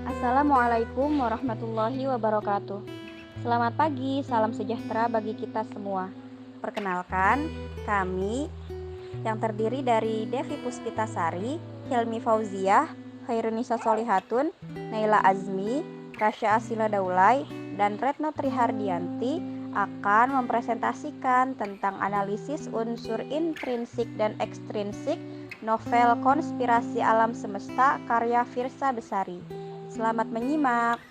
Assalamualaikum warahmatullahi wabarakatuh. Selamat pagi, salam sejahtera bagi kita semua. Perkenalkan, kami yang terdiri dari Devi Puspitasari, Hilmi Fauziah, Khairunisa Solihatun, Naila Azmi, Rasya Asila Daulay, dan Retno Trihardianti akan mempresentasikan tentang analisis unsur intrinsik dan ekstrinsik novel Konspirasi Alam Semesta karya Firsa Besari. Selamat menyimak.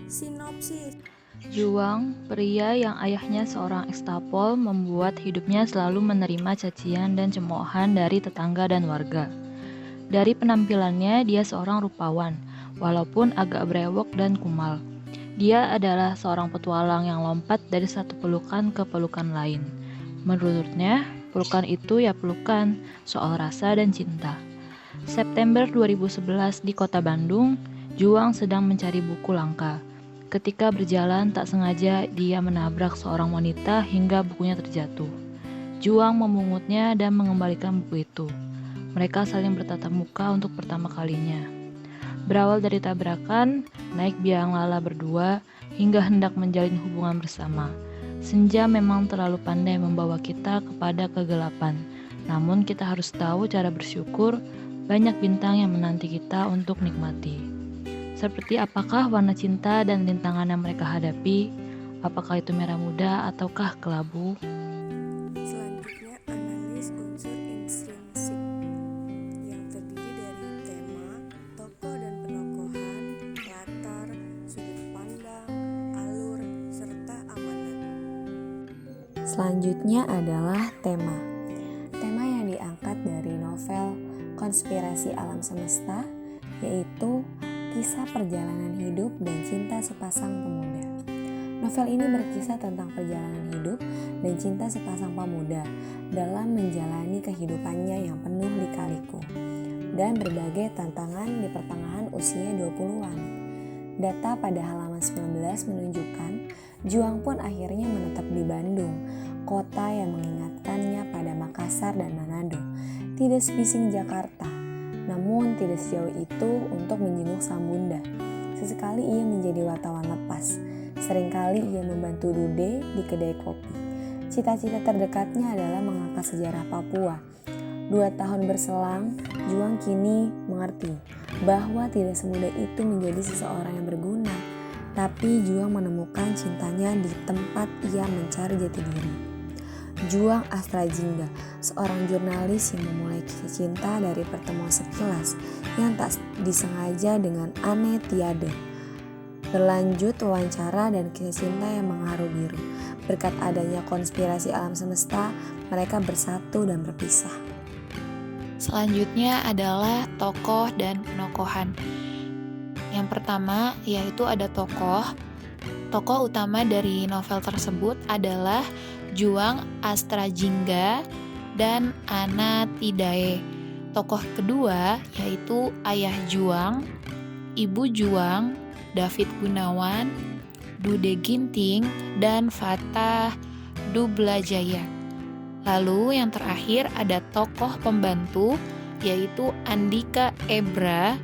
Sinopsis. Juang, pria yang ayahnya seorang ekstapol, membuat hidupnya selalu menerima cacian dan cemoohan dari tetangga dan warga. Dari penampilannya, dia seorang rupawan, walaupun agak brewok dan kumal. Dia adalah seorang petualang yang lompat dari satu pelukan ke pelukan lain. Menurutnya, pelukan itu ya pelukan, soal rasa dan cinta. September 2011 di kota Bandung, Juang sedang mencari buku langka. Ketika berjalan, tak sengaja dia menabrak seorang wanita hingga bukunya terjatuh. Juang memungutnya dan mengembalikan buku itu. Mereka saling bertatap muka untuk pertama kalinya. Berawal dari tabrakan, naik biang lala berdua, hingga hendak menjalin hubungan bersama. Senja memang terlalu pandai membawa kita kepada kegelapan. Namun kita harus tahu cara bersyukur, banyak bintang yang menanti kita untuk nikmati. Seperti apakah warna cinta dan rintangan yang mereka hadapi? Apakah itu merah muda ataukah kelabu? Selanjutnya, analis unsur intrinsik yang terdiri dari tema, tokoh dan penokohan, latar, sudut pandang, alur, serta amanat. Selanjutnya adalah tema. Tema yang diangkat dari novel Konspirasi Alam Semesta, yaitu kisah perjalanan hidup dan cinta sepasang pemuda. Novel ini berkisah tentang perjalanan hidup dan cinta sepasang pemuda dalam menjalani kehidupannya yang penuh lika-liku dan berbagai tantangan di pertengahan usia 20-an. Data pada halaman 19 menunjukkan Juang pun akhirnya menetap di Bandung, kota yang mengingatkannya pada Makassar dan Manado. Tidak sebising Jakarta, namun tidak sejauh itu untuk menjenguk sang bunda. Sesekali ia menjadi wartawan lepas. Seringkali ia membantu Dude di kedai kopi. Cita-cita terdekatnya adalah mengangkat sejarah Papua. 2 tahun berselang, Juang kini mengerti bahwa tidak semudah itu menjadi seseorang yang berguna. Tapi Juang menemukan cintanya di tempat ia mencari jati diri. Juang Astrajingga, seorang jurnalis yang memulai kisah cinta dari pertemuan sekilas yang tak disengaja dengan Ane Tiade. Berlanjut wawancara dan kisah cinta yang mengharu biru. Berkat adanya konspirasi alam semesta, mereka bersatu dan berpisah. Selanjutnya adalah tokoh dan penokohan. Yang pertama yaitu ada tokoh. Tokoh utama dari novel tersebut adalah Juang Astrajingga dan Ana Tidae. Tokoh kedua yaitu ayah Juang, ibu Juang, David Gunawan, Dude Ginting, dan Fatah Dublajaya. Lalu yang terakhir ada tokoh pembantu yaitu Andika Ebra,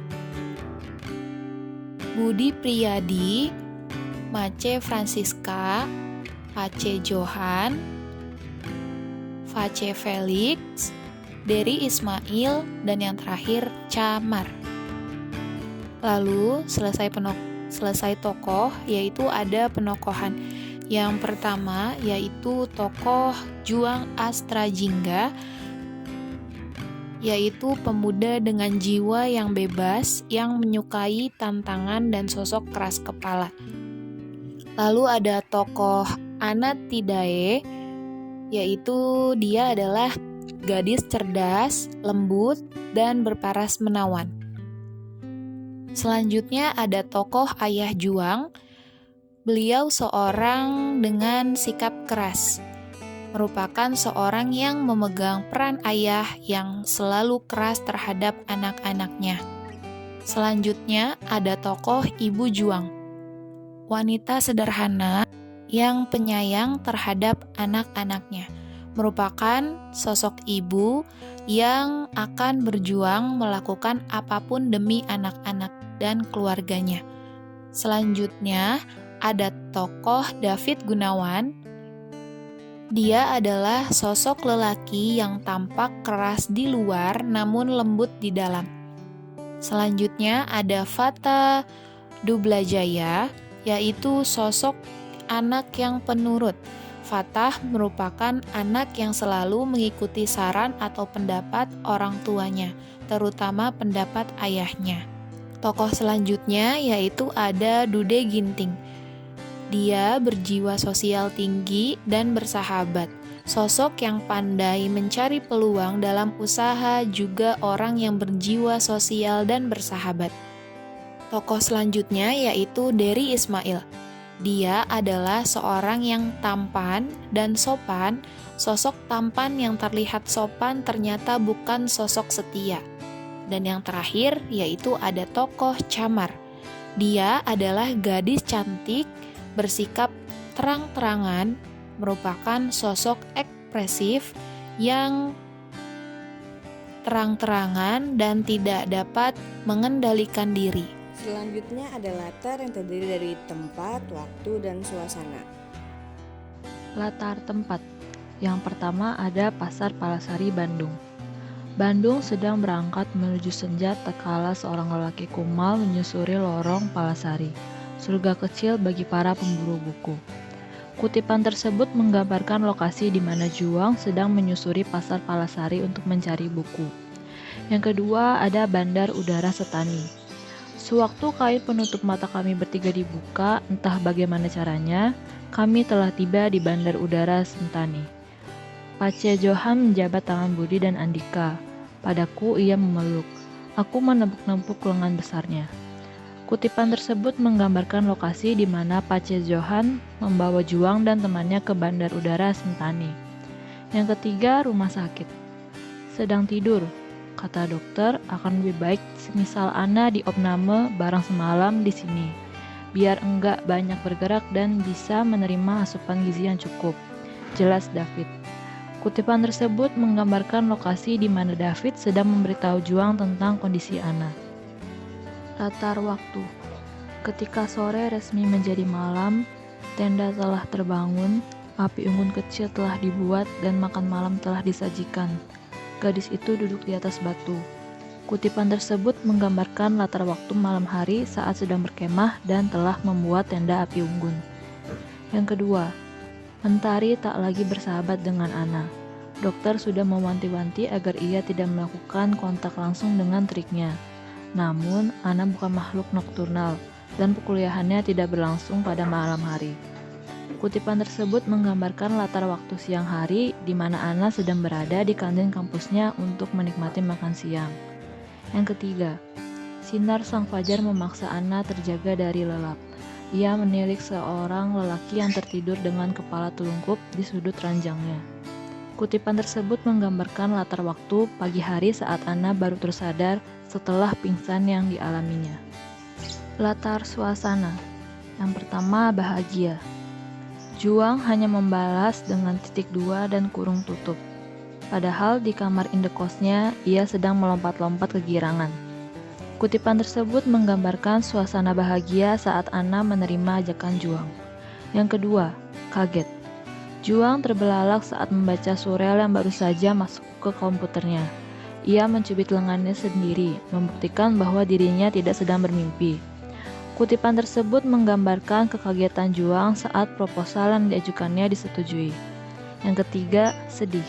Budi Priyadi, Mace Francisca, Pace Johan, Face Felix, Dery Ismail, dan yang terakhir Camar. Lalu selesai tokoh yaitu ada penokohan. Yang pertama yaitu tokoh Juang Astrajingga, yaitu pemuda dengan jiwa yang bebas yang menyukai tantangan dan sosok keras kepala. Lalu ada tokoh Ana Tidae, yaitu dia adalah gadis cerdas, lembut, dan berparas menawan. Selanjutnya ada tokoh ayah Juang. Beliau seorang dengan sikap keras, merupakan seorang yang memegang peran ayah yang selalu keras terhadap anak-anaknya. Selanjutnya ada tokoh ibu Juang, wanita sederhana yang penyayang terhadap anak-anaknya, merupakan sosok ibu yang akan berjuang melakukan apapun demi anak-anak. dan keluarganya. Selanjutnya ada tokoh David Gunawan. Dia adalah sosok lelaki yang tampak keras di luar namun lembut di dalam. Selanjutnya ada Fata Dublajaya, yaitu sosok anak yang penurut. Fatah merupakan anak yang selalu mengikuti saran atau pendapat orang tuanya, terutama pendapat ayahnya. Tokoh selanjutnya yaitu ada Dude Ginting. Dia berjiwa sosial tinggi dan bersahabat. Sosok yang pandai mencari peluang dalam usaha, juga orang yang berjiwa sosial dan bersahabat. Tokoh selanjutnya yaitu Dery Ismail. Dia adalah seorang yang tampan dan sopan. Sosok tampan yang terlihat sopan ternyata bukan sosok setia. Dan yang terakhir yaitu ada tokoh Camar. Dia adalah gadis cantik, bersikap terang-terangan, merupakan sosok ekspresif yang terang-terangan dan tidak dapat mengendalikan diri. Selanjutnya ada latar yang terdiri dari tempat, waktu, dan suasana. Latar tempat. Yang pertama ada Pasar Palasari, Bandung. Bandung sedang berangkat menuju senja tatkala seorang lelaki kumal menyusuri lorong Palasari, surga kecil bagi para pemburu buku. Kutipan tersebut menggambarkan lokasi di mana Juang sedang menyusuri Pasar Palasari untuk mencari buku. Yang kedua ada Bandar Udara Setani. Sewaktu kain penutup mata kami bertiga dibuka, entah bagaimana caranya, kami telah tiba di Bandar Udara Sentani. Pace Johan menjabat tangan Budi dan Andika. Padaku ia memeluk. Aku menepuk-nepuk lengan besarnya. Kutipan tersebut menggambarkan lokasi di mana Pace Johan membawa Juang dan temannya ke Bandar Udara Sentani. Yang ketiga, rumah sakit. Sedang tidur, kata dokter, akan lebih baik semisal Ana diopname barang semalam di sini, biar enggak banyak bergerak dan bisa menerima asupan gizi yang cukup. Jelas David. Kutipan tersebut menggambarkan lokasi di mana David sedang memberitahu Juang tentang kondisi Ana. Latar waktu. Ketika sore resmi menjadi malam, tenda telah terbangun, api unggun kecil telah dibuat dan makan malam telah disajikan. Gadis itu duduk di atas batu. Kutipan tersebut menggambarkan latar waktu malam hari saat sedang berkemah dan telah membuat tenda api unggun. Yang kedua, Mentari tak lagi bersahabat dengan Ana. Dokter sudah mewanti-wanti agar ia tidak melakukan kontak langsung dengan triknya. Namun, Ana bukan makhluk nokturnal dan perkuliahannya tidak berlangsung pada malam hari. Kutipan tersebut menggambarkan latar waktu siang hari di mana Ana sedang berada di kantin kampusnya untuk menikmati makan siang. Yang ketiga, sinar sang fajar memaksa Ana terjaga dari lelap. Ia menilik seorang lelaki yang tertidur dengan kepala telungkup di sudut ranjangnya. Kutipan tersebut menggambarkan latar waktu pagi hari saat Ana baru tersadar setelah pingsan yang dialaminya. Latar suasana. Yang pertama, bahagia. Juang hanya membalas dengan titik 2 dan kurung tutup. Padahal di kamar indekosnya ia sedang melompat-lompat kegirangan. Kutipan tersebut menggambarkan suasana bahagia saat Ana menerima ajakan Juang. Yang kedua, kaget. Juang terbelalak saat membaca surel yang baru saja masuk ke komputernya. Ia mencubit lengannya sendiri, membuktikan bahwa dirinya tidak sedang bermimpi. Kutipan tersebut menggambarkan kekagetan Juang saat proposal yang diajukannya disetujui. Yang ketiga, sedih.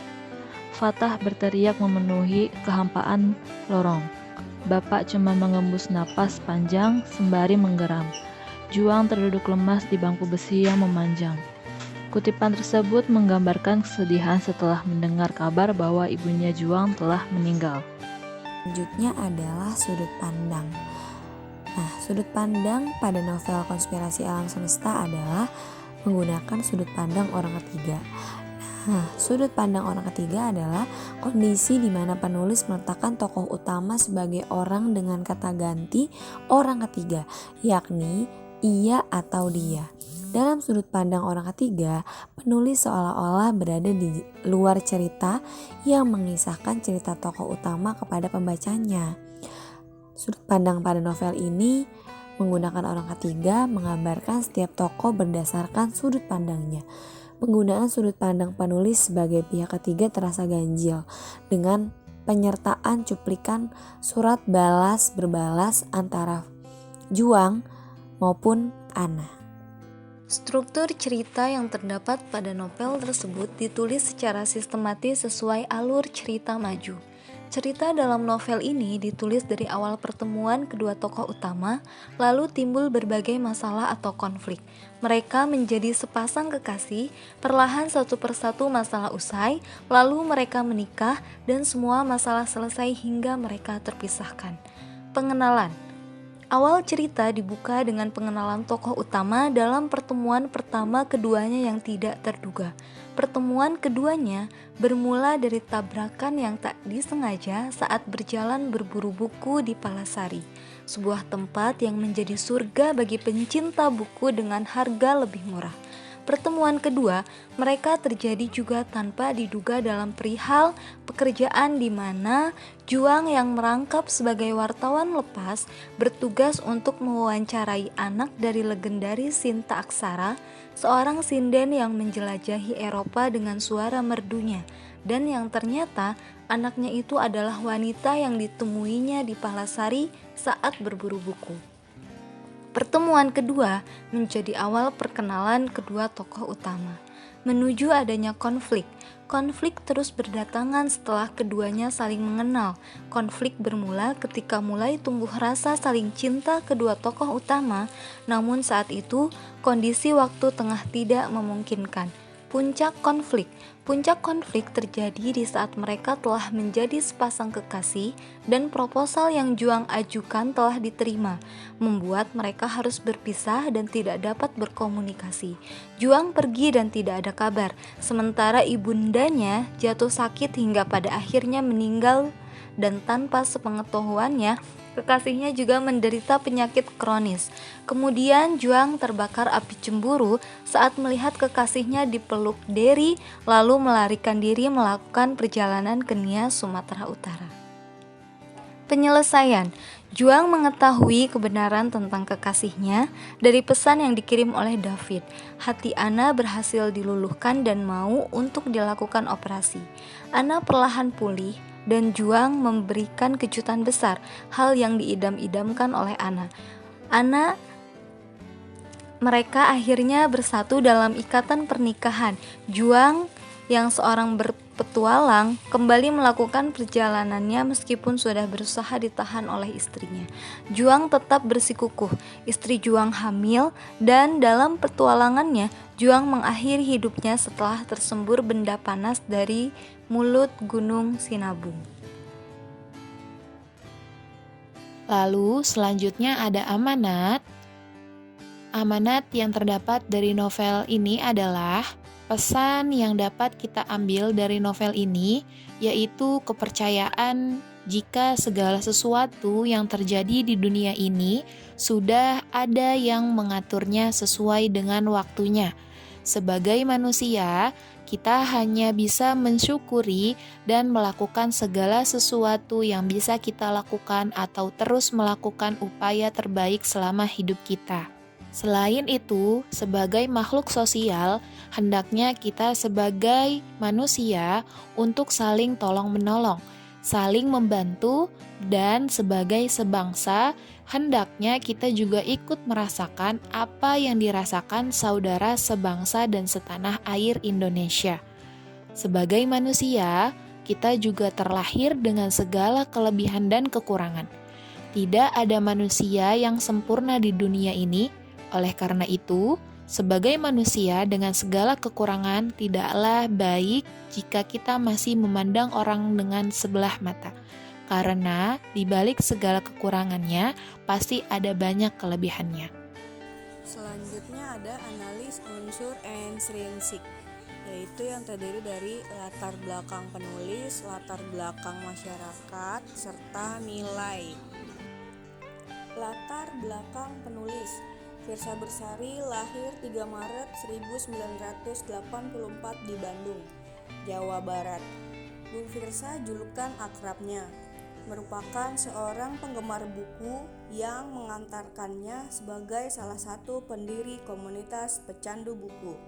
Fatah berteriak memenuhi kehampaan lorong. Bapak cuma mengembus napas panjang sembari menggeram. Juang terduduk lemas di bangku besi yang memanjang. Kutipan tersebut menggambarkan kesedihan setelah mendengar kabar bahwa ibunya Juang telah meninggal. Selanjutnya adalah sudut pandang. Nah, sudut pandang pada novel Konspirasi Alam Semesta adalah menggunakan sudut pandang orang ketiga. Nah, sudut pandang orang ketiga adalah kondisi di mana penulis meletakkan tokoh utama sebagai orang dengan kata ganti orang ketiga, yakni ia atau dia. Dalam sudut pandang orang ketiga, penulis seolah-olah berada di luar cerita yang mengisahkan cerita tokoh utama kepada pembacanya. Sudut pandang pada novel ini menggunakan orang ketiga menggambarkan setiap tokoh berdasarkan sudut pandangnya. Penggunaan sudut pandang penulis sebagai pihak ketiga terasa ganjil dengan penyertaan cuplikan surat balas berbalas antara Juang maupun Ana. Struktur cerita yang terdapat pada novel tersebut ditulis secara sistematis sesuai alur cerita maju. Cerita dalam novel ini ditulis dari awal pertemuan kedua tokoh utama, lalu timbul berbagai masalah atau konflik. Mereka menjadi sepasang kekasih, perlahan satu persatu masalah usai, lalu mereka menikah dan semua masalah selesai hingga mereka terpisahkan. Pengenalan. Awal cerita dibuka dengan pengenalan tokoh utama dalam pertemuan pertama keduanya yang tidak terduga. Pertemuan keduanya bermula dari tabrakan yang tak disengaja saat berjalan berburu buku di Palasari, sebuah tempat yang menjadi surga bagi pencinta buku dengan harga lebih murah. Pertemuan kedua, mereka terjadi juga tanpa diduga dalam perihal pekerjaan di mana Juang yang merangkap sebagai wartawan lepas bertugas untuk mewawancarai anak dari legendaris Sinta Aksara, seorang sinden yang menjelajahi Eropa dengan suara merdunya, dan yang ternyata anaknya itu adalah wanita yang ditemuinya di Palasari saat berburu buku. Pertemuan kedua menjadi awal perkenalan kedua tokoh utama. Menuju adanya konflik. Konflik terus berdatangan setelah keduanya saling mengenal. Konflik bermula ketika mulai tumbuh rasa saling cinta kedua tokoh utama, namun saat itu kondisi waktu tengah tidak memungkinkan. Puncak konflik terjadi di saat mereka telah menjadi sepasang kekasih dan proposal yang Juang ajukan telah diterima, membuat mereka harus berpisah dan tidak dapat berkomunikasi. Juang pergi dan tidak ada kabar, sementara ibundanya jatuh sakit hingga pada akhirnya meninggal, dan tanpa sepengetahuannya, kekasihnya juga menderita penyakit kronis. Kemudian Juang terbakar api cemburu saat melihat kekasihnya dipeluk Dery, lalu melarikan diri melakukan perjalanan ke Nia, Sumatera Utara. Penyelesaian. Juang mengetahui kebenaran tentang kekasihnya dari pesan yang dikirim oleh David. Hati Ana berhasil diluluhkan dan mau untuk dilakukan operasi. Ana perlahan pulih dan Juang memberikan kejutan besar, hal yang diidam-idamkan oleh Ana. Mereka akhirnya bersatu dalam ikatan pernikahan. Juang yang seorang berpetualang kembali melakukan perjalanannya meskipun sudah berusaha ditahan oleh istrinya. Juang tetap bersikukuh, istri Juang hamil, dan dalam petualangannya Juang mengakhiri hidupnya setelah tersembur benda panas dari mulut Gunung Sinabung. Lalu selanjutnya ada amanat. Amanat yang terdapat dari novel ini adalah pesan yang dapat kita ambil dari novel ini, yaitu kepercayaan jika segala sesuatu yang terjadi di dunia ini sudah ada yang mengaturnya sesuai dengan waktunya. Sebagai manusia, kita hanya bisa mensyukuri dan melakukan segala sesuatu yang bisa kita lakukan atau terus melakukan upaya terbaik selama hidup kita. Selain itu, sebagai makhluk sosial, hendaknya kita sebagai manusia untuk saling tolong-menolong, saling membantu, dan sebagai sebangsa, hendaknya kita juga ikut merasakan apa yang dirasakan saudara sebangsa dan setanah air Indonesia. Sebagai manusia, kita juga terlahir dengan segala kelebihan dan kekurangan. Tidak ada manusia yang sempurna di dunia ini. Oleh karena itu, sebagai manusia dengan segala kekurangan, tidaklah baik jika kita masih memandang orang dengan sebelah mata. Karena di balik segala kekurangannya, pasti ada banyak kelebihannya. Selanjutnya ada analis unsur intrinsik, yaitu yang terdiri dari latar belakang penulis, latar belakang masyarakat, serta nilai. Latar belakang penulis. Firsa Bersari lahir 3 Maret 1984 di Bandung, Jawa Barat. Bung Firsa julukan akrabnya merupakan seorang penggemar buku yang mengantarkannya sebagai salah satu pendiri komunitas pecandu buku.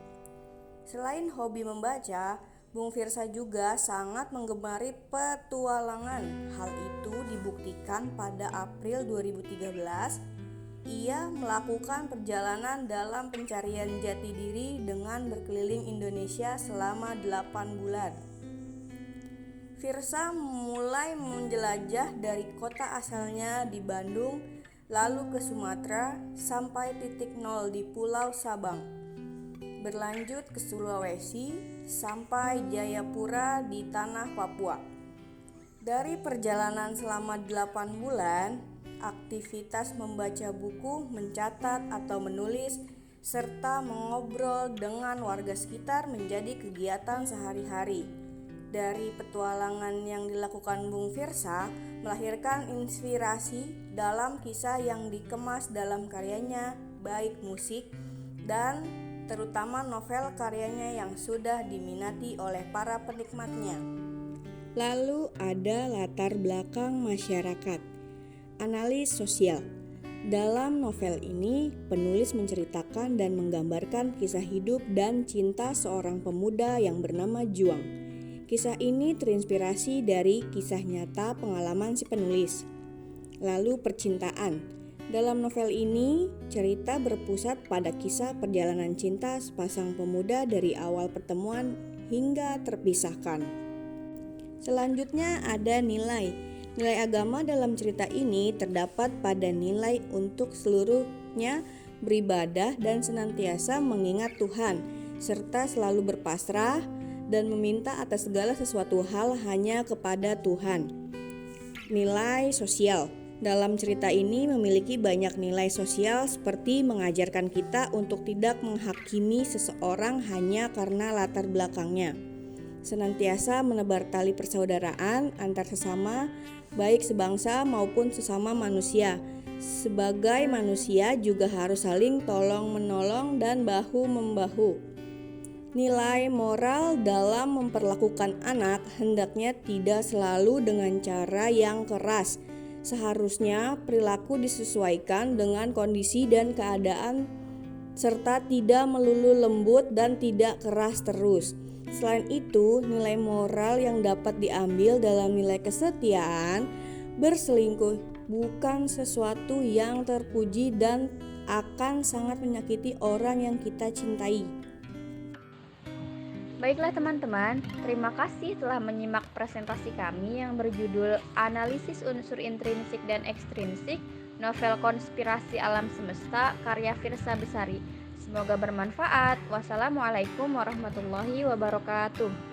Selain hobi membaca, Bung Firsa juga sangat menggemari petualangan. Hal itu dibuktikan pada April 2013, ia melakukan perjalanan dalam pencarian jati diri dengan berkeliling Indonesia selama 8 bulan. Firsa mulai menjelajah dari kota asalnya di Bandung, lalu ke Sumatera, sampai titik nol di Pulau Sabang. Berlanjut ke Sulawesi, sampai Jayapura di tanah Papua. Dari perjalanan selama 8 bulan, aktivitas membaca buku, mencatat atau menulis, serta mengobrol dengan warga sekitar menjadi kegiatan sehari-hari. Dari petualangan yang dilakukan Bung Firsa melahirkan inspirasi dalam kisah yang dikemas dalam karyanya, baik musik dan terutama novel karyanya yang sudah diminati oleh para penikmatnya. Lalu ada latar belakang masyarakat, analis sosial. Dalam novel ini, penulis menceritakan dan menggambarkan kisah hidup dan cinta seorang pemuda yang bernama Juang. Kisah ini terinspirasi dari kisah nyata pengalaman si penulis. Lalu percintaan. Dalam novel ini, cerita berpusat pada kisah perjalanan cinta sepasang pemuda dari awal pertemuan hingga terpisahkan. Selanjutnya ada nilai. Nilai agama dalam cerita ini terdapat pada nilai untuk seluruhnya beribadah dan senantiasa mengingat Tuhan, serta selalu berpasrah dan meminta atas segala sesuatu hal hanya kepada Tuhan. Nilai sosial. Dalam cerita ini memiliki banyak nilai sosial seperti mengajarkan kita untuk tidak menghakimi seseorang hanya karena latar belakangnya. Senantiasa menebar tali persaudaraan antar sesama, baik sebangsa maupun sesama manusia. Sebagai manusia juga harus saling tolong-menolong dan bahu-membahu. Nilai moral dalam memperlakukan anak hendaknya tidak selalu dengan cara yang keras. Seharusnya perilaku disesuaikan dengan kondisi dan keadaan serta tidak melulu lembut dan tidak keras terus. Selain itu, nilai moral yang dapat diambil dalam nilai kesetiaan, berselingkuh bukan sesuatu yang terpuji dan akan sangat menyakiti orang yang kita cintai. Baiklah teman-teman, terima kasih telah menyimak presentasi kami yang berjudul Analisis Unsur Intrinsik dan Ekstrinsik Novel Konspirasi Alam Semesta karya Firsa Besari. Semoga bermanfaat. Wassalamualaikum warahmatullahi wabarakatuh.